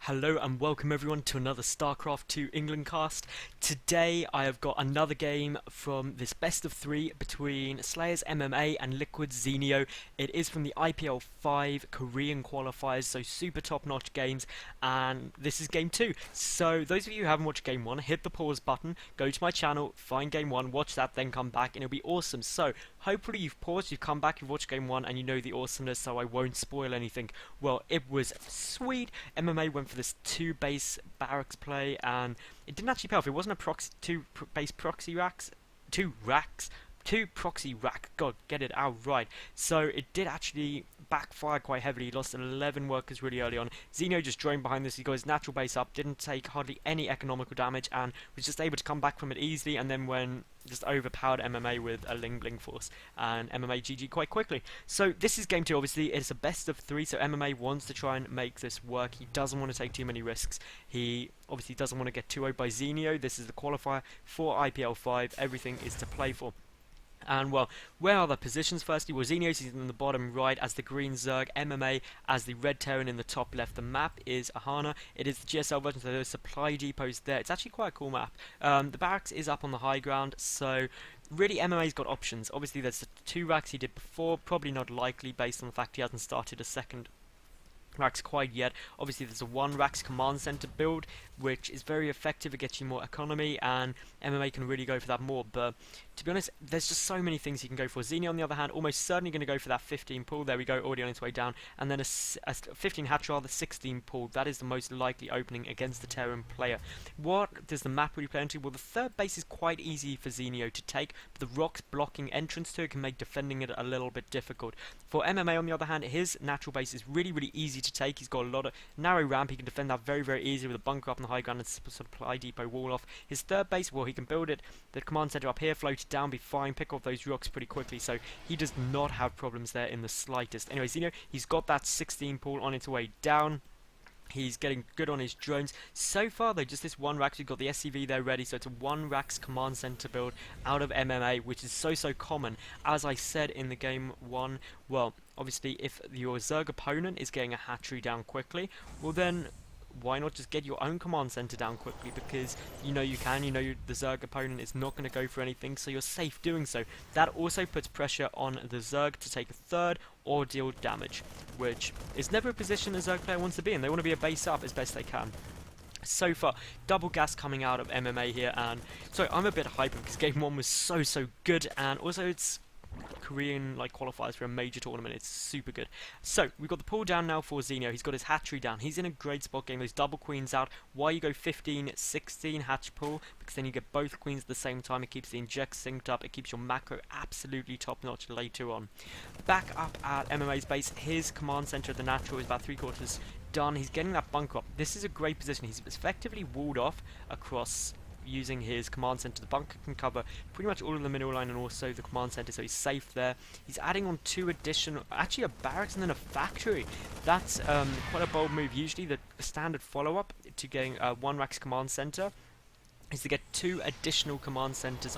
Hello and welcome everyone to another StarCraft 2 England cast. Today I have got another game from this best of three between SlayerSMMA and LiquidZenio. It is from the IPL 5 Korean qualifiers, so super top-notch games, and this is game 2. So those of you who haven't watched game 1, hit the pause button, go to my channel, find game 1, watch that, then come back, and it'll be awesome. So hopefully you've paused, you've come back, you've watched game 1, and you know the awesomeness, so I won't spoil anything. Well, it was sweet. MMA went for this 2-base barracks play, and it didn't actually pay off. It wasn't a proxy, base proxy racks, two proxy rack. God, get it out right. So it did actually backfire quite heavily. He lost 11 workers really early on. Zeno just droned behind this. He got his natural base up, didn't take hardly any economical damage, and was just able to come back from it easily. And then when just overpowered MMA with a Ling Bling force, and MMA GG quite quickly. So this is game 2. Obviously it's a best of 3, so MMA wants to try and make this work. He doesn't want to take too many risks. He obviously doesn't want to get 2-0 by Zenio. This is the qualifier for IPL 5. Everything is to play for. And well, where are the positions? Firstly, well, Xenios is in the bottom right as the green Zerg, MMA as the red Terran in the top left. The map is Ahana. It is the GSL version, so there's supply depots there. It's actually quite a cool map. The barracks is up on the high ground, so really MMA's got options. Obviously, there's the 2 racks he did before, probably not likely based on the fact he hasn't started a second racks quite yet. Obviously there's a 1 racks command center build, which is very effective. It gets you more economy, and MMA can really go for that more. But to be honest, there's just so many things you can go for. Xenia, on the other hand, almost certainly going to go for that 15 pull. There we go, already on its way down. And then a 15 hatch, rather 16 pull. That is the most likely opening against the Terran player. What does the map really play into? Well, the third base is quite easy for Xenio to take, but the rocks blocking entrance to it can make defending it a little bit difficult. For MMA, on the other hand, his natural base is really, really easy to take. He's got a lot of narrow ramp. He can defend that very, very easily with a bunker up on the high ground and supply depot wall off. His third base, well, he can build it. The command center up here, float it down, be fine, pick off those rocks pretty quickly. So he does not have problems there in the slightest. Anyway, Xenio, he's got that 16 pull on its way down. He's getting good on his drones. So far though, just this 1 racks, we've got the SCV there ready, so it's a 1 racks command center build out of MMA, which is so common. As I said in the game 1, well, obviously if your Zerg opponent is getting a hatchery down quickly, well then why not just get your own command center down quickly, because you know you can, the Zerg opponent is not going to go for anything, so you're safe doing so. That also puts pressure on the Zerg to take a third or deal damage, which is never a position a Zerg player wants to be in. They want to be a base up as best they can. So far, double gas coming out of MMA here, and so I'm a bit hyper because game 1 was so good, and also it's Korean qualifiers for a major tournament. It's super good. So we've got the pull down now for Xenio. He's got his hatchery down. He's in a great spot getting those double queens out. Why you go 15-16 hatch pull? Because then you get both queens at the same time. It keeps the inject synced up. It keeps your macro absolutely top notch later on. Back up at MMA's base, his command center of the natural is about 3/4 done. He's getting that bunker up. This is a great position. He's effectively walled off across using his command center. The bunker can cover pretty much all of the middle line and also the command center, so he's safe there. He's adding on 2 additional, actually a barracks and then a factory. That's quite a bold move. Usually the standard follow-up to getting 1 racks command center is to get 2 additional command centers,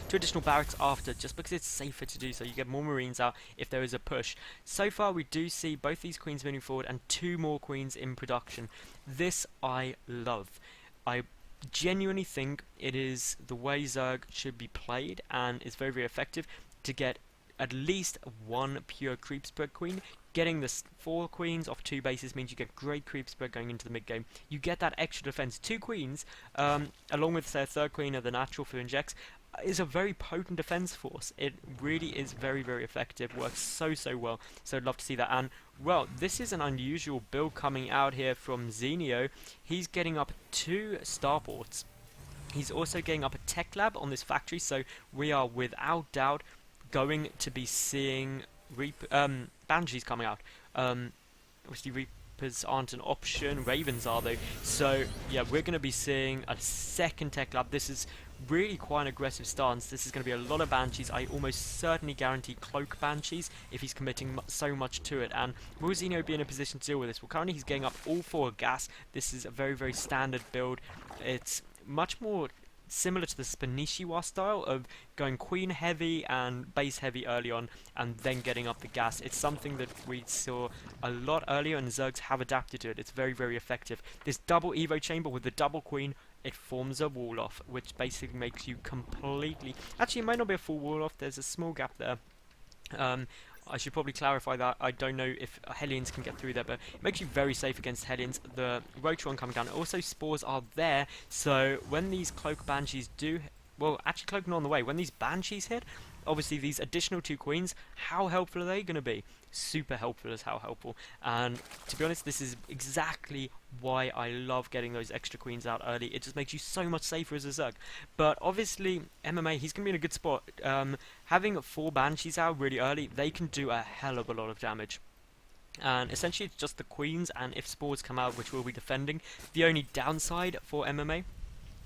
2 additional barracks after, just because it's safer to do so. You get more marines out if there is a push. So far we do see both these queens moving forward and 2 more queens in production. This I love. I genuinely think it is the way Zerg should be played, and is very, very effective to get at least 1 pure creep spread queen. Getting the 4 queens off 2 bases means you get great creep spread going into the mid game. You get that extra defense. 2 queens, along with their 3rd queen of the natural for injects, is a very potent defense force. It really is very, very effective. Works so well. So I'd love to see that. And well, this is an unusual build coming out here from Xenio. He's getting up 2 starports. He's also getting up a tech lab on this factory. So we are without doubt going to be seeing Banshees coming out. Obviously Reapers aren't an option. Ravens are though. So yeah, we're going to be seeing a 2nd tech lab. This is really quite an aggressive stance. This is going to be a lot of Banshees. I almost certainly guarantee cloak Banshees if he's committing so much to it. And will Xeno be in a position to deal with this? Well, currently he's getting up all 4 gas. This is a very, very standard build. It's much more similar to the Spanishiwa style of going queen heavy and base heavy early on and then getting up the gas. It's something that we saw a lot earlier and Zergs have adapted to it. It's very, very effective. This double Evo chamber with the double queen, it forms a wall off, which basically makes you completely... Actually, it might not be a full wall off, there's a small gap there. I should probably clarify that. I don't know if Hellions can get through there, but it makes you very safe against Hellions. The Rotron coming down. Also, spores are there, so when these Cloak Banshees do... Well, actually, Cloak not on the way. When these Banshees hit, obviously these additional 2 queens, how helpful are they going to be? Super helpful is how helpful. And to be honest, this is exactly why I love getting those extra queens out early. It just makes you so much safer as a Zerg. But obviously, MMA, he's going to be in a good spot. Having 4 Banshees out really early, they can do a hell of a lot of damage. And essentially, it's just the queens, and if spores come out, which we'll be defending. The only downside for MMA,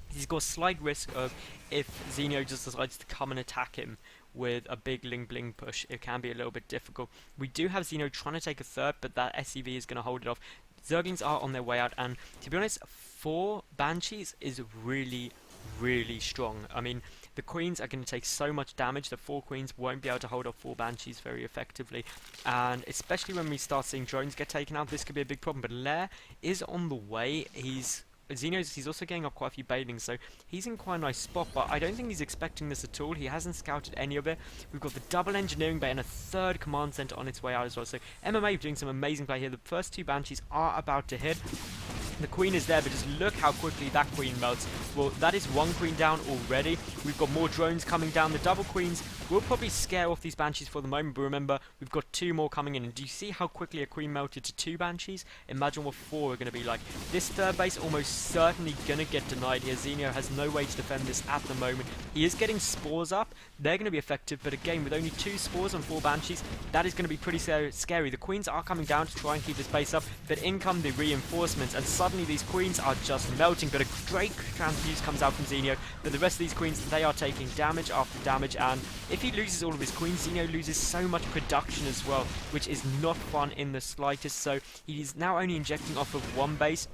he's got a slight risk of if Zenio just decides to come and attack him with a big Ling Bling push, it can be a little bit difficult. We do have Zenio trying to take a third, but that SCV is going to hold it off. Zerglings are on their way out, and to be honest, 4 Banshees is really, really strong. I mean, the queens are going to take so much damage. The 4 queens won't be able to hold off 4 Banshees very effectively, and especially when we start seeing drones get taken out, this could be a big problem. But Lair is on the way. He's also getting up quite a few banelings, so he's in quite a nice spot, but I don't think he's expecting this at all. He hasn't scouted any of it. We've got the double engineering bay and a 3rd command center on its way out as well, so MMA doing some amazing play here. The first 2 Banshees are about to hit. The queen is there, but just look how quickly that queen melts. Well, that is 1 queen down already. We've got more drones coming down. The double queens will probably scare off these Banshees for the moment, but remember, we've got 2 more coming in. And do you see how quickly a queen melted to 2 Banshees? Imagine what 4 are going to be like. This 3rd base almost certainly going to get denied here. Zenio has no way to defend this at the moment. He is getting spores up. They're going to be effective, but again, with only 2 spores on 4 Banshees, that is going to be pretty scary. The queens are coming down to try and keep this base up, but in come the reinforcements, and suddenly these queens are just melting. But a great transfuse comes out from Zenio, but the rest of these queens, they are taking damage after damage, and if he loses all of his queens, Zenio loses so much production as well, which is not fun in the slightest. So he's now only injecting off of 1 base.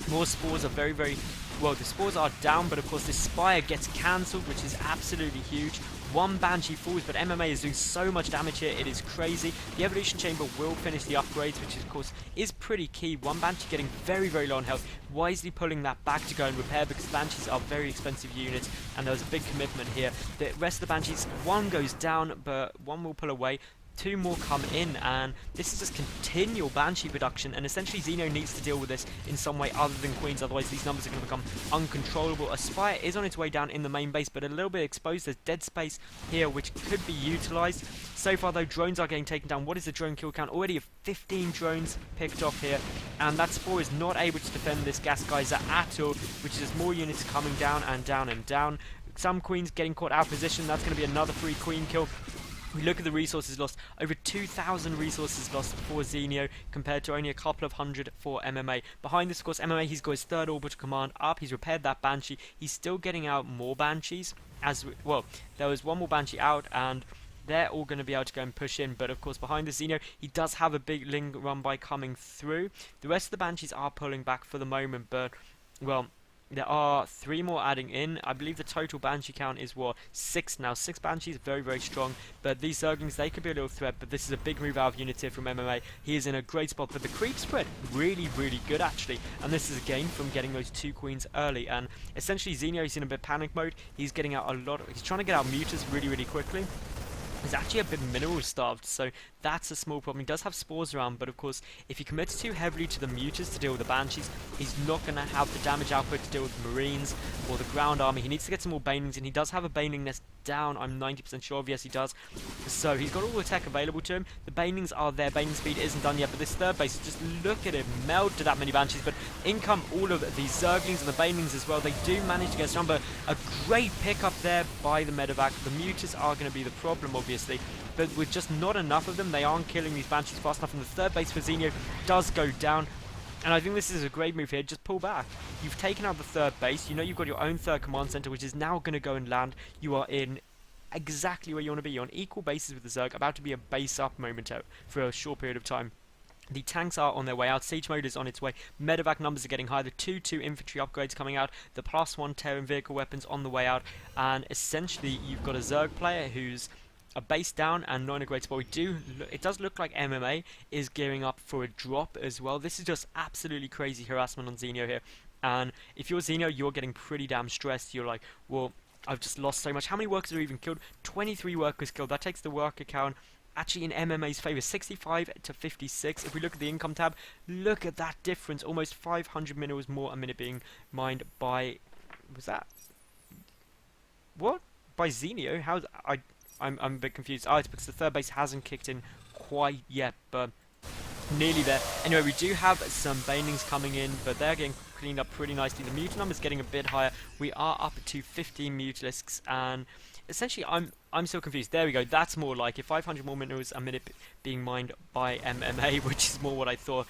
More spores are very, very... Well, the spores are down, but of course this Spire gets cancelled, which is absolutely huge. 1 Banshee falls, but MMA is doing so much damage here, it is crazy. The Evolution Chamber will finish the upgrades, which of course is pretty key. 1 Banshee getting very, very low on health, wisely pulling that back to go and repair, because Banshees are very expensive units, and there was a big commitment here. The rest of the Banshees, 1 goes down, but 1 will pull away. 2 more come in, and this is just continual Banshee production, and essentially Zenio needs to deal with this in some way other than queens, otherwise these numbers are going to become uncontrollable. A Spire is on its way down in the main base, but a little bit exposed. There's dead space here which could be utilised. So far though, drones are getting taken down. What is the drone kill count? Already 15 drones picked off here, and that Spore is not able to defend this Gas Geyser at all, which is just more units coming down and down and down. Some queens getting caught out of position. That's going to be another free queen kill. We look at the resources lost, over 2,000 resources lost for Zenio compared to only a couple of hundred for MMA. Behind this, of course, MMA, he's got his 3rd orbital command up, he's repaired that Banshee, he's still getting out more Banshees. Well, there was 1 more Banshee out, and they're all going to be able to go and push in, but of course behind the Zenio, he does have a big Ling run by coming through. The rest of the Banshees are pulling back for the moment, but, well, there are 3 more adding in. I believe the total Banshee count is, what, 6 now. 6 Banshees, very, very strong. But these Zerglings, they could be a little threat, but this is a big move out of units here from MMA. He is in a great spot, but the creep spread, really, really good, actually. And this is a gain from getting those 2 queens early. And essentially, Zenio is in a bit panic mode. He's getting out a lot. He's trying to get out mutas really, really quickly. He's actually a bit mineral starved, so that's a small problem. He does have spores around, but of course, if he commits too heavily to the mutas to deal with the Banshees, he's not going to have the damage output to deal with the Marines or the ground army. He needs to get some more banelings, and he does have a baneling nest down, I'm 90% sure of. Yes, he does. So he's got all the tech available to him. The banelings are there. Baneling speed isn't done yet, but this 3rd base, just look at it meld to that many Banshees. But in come all of these Zerglings and the banelings as well. They do manage to get some, but a great pickup there by the medevac. The mutas are going to be the problem, obviously, but with just not enough of them, they aren't killing these Banshees fast enough, and the 3rd base for Zenio does go down. And I think this is a great move here. Just pull back. You've taken out the 3rd base. You know you've got your own 3rd command center, which is now going to go and land. You are in exactly where you want to be. You're on equal bases with the Zerg, about to be a base up moment for a short period of time. The tanks are on their way out, siege mode is on its way, medevac numbers are getting higher, the 2-2 infantry upgrades coming out, the +1 Terran vehicle weapons on the way out, and essentially you've got a Zerg player who's a base down and not in a great spot. It does look like MMA is gearing up for a drop as well. This is just absolutely crazy harassment on Zenio here, and if you're Zenio, you're getting pretty damn stressed. You're like, well, I've just lost so much. How many workers are even killed? 23 workers killed. That takes the worker count actually in MMA's favour, 65 to 56. If we look at the income tab, look at that difference. Almost 500 minerals more a minute being mined by... Was that... What? By Zenio? I'm a bit confused. Oh, it's because the third base hasn't kicked in quite yet, but nearly there. Anyway, we do have some banelings coming in, but they're getting cleaned up pretty nicely. The mutant number's getting a bit higher. We are up to 15 mutalisks, and essentially I'm still confused. There we go. That's more like it. 500 more minerals a minute being mined by MMA, which is more what I thought.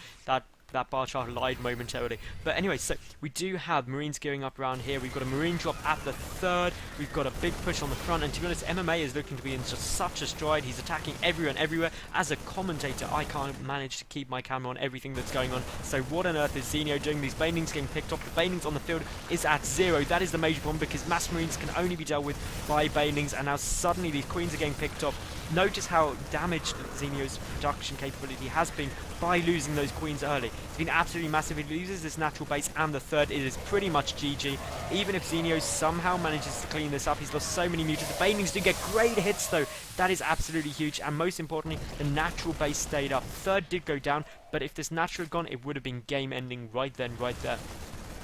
That bar chart lied momentarily. But anyway, so we do have Marines gearing up around here. We've got a Marine drop at the third. We've got a big push on the front. And to be honest, MMA is looking to be in just such a stride. He's attacking everyone everywhere. As a commentator, I can't manage to keep my camera on everything that's going on. So what on earth is Zenio doing? These banelings getting picked off. The banelings on the field is at 0. That is the major problem, because mass Marines can only be dealt with by banelings. And now suddenly these Queens are getting picked off. Notice how damaged Zenio's production capability has been by losing those Queens early. It's been absolutely massive. He loses this natural base and the third. It is pretty much GG. Even if Zenio somehow manages to clean this up, he's lost so many mutants. The banelings do get great hits though. That is absolutely huge. And most importantly, the natural base stayed up. Third did go down, but if this natural had gone, it would have been game ending right then, right there.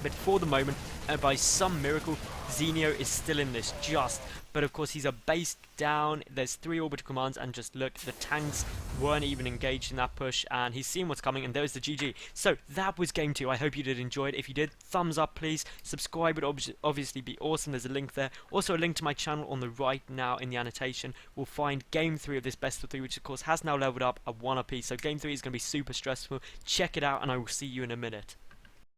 But for the moment, by some miracle, Zenio is still in this, but of course he's a base down. There's 3 orbital commands, and just look, the tanks weren't even engaged in that push, and he's seen what's coming, and there's the GG. So that was game 2. I hope you did enjoy it. If you did, thumbs up please. Subscribe would obviously be awesome. There's a link there. Also a link to my channel on the right now in the annotation. We'll find game 3 of this best of 3, which of course has now leveled up a 1 apiece. So game 3 is going to be super stressful. Check it out, and I will see you in a minute.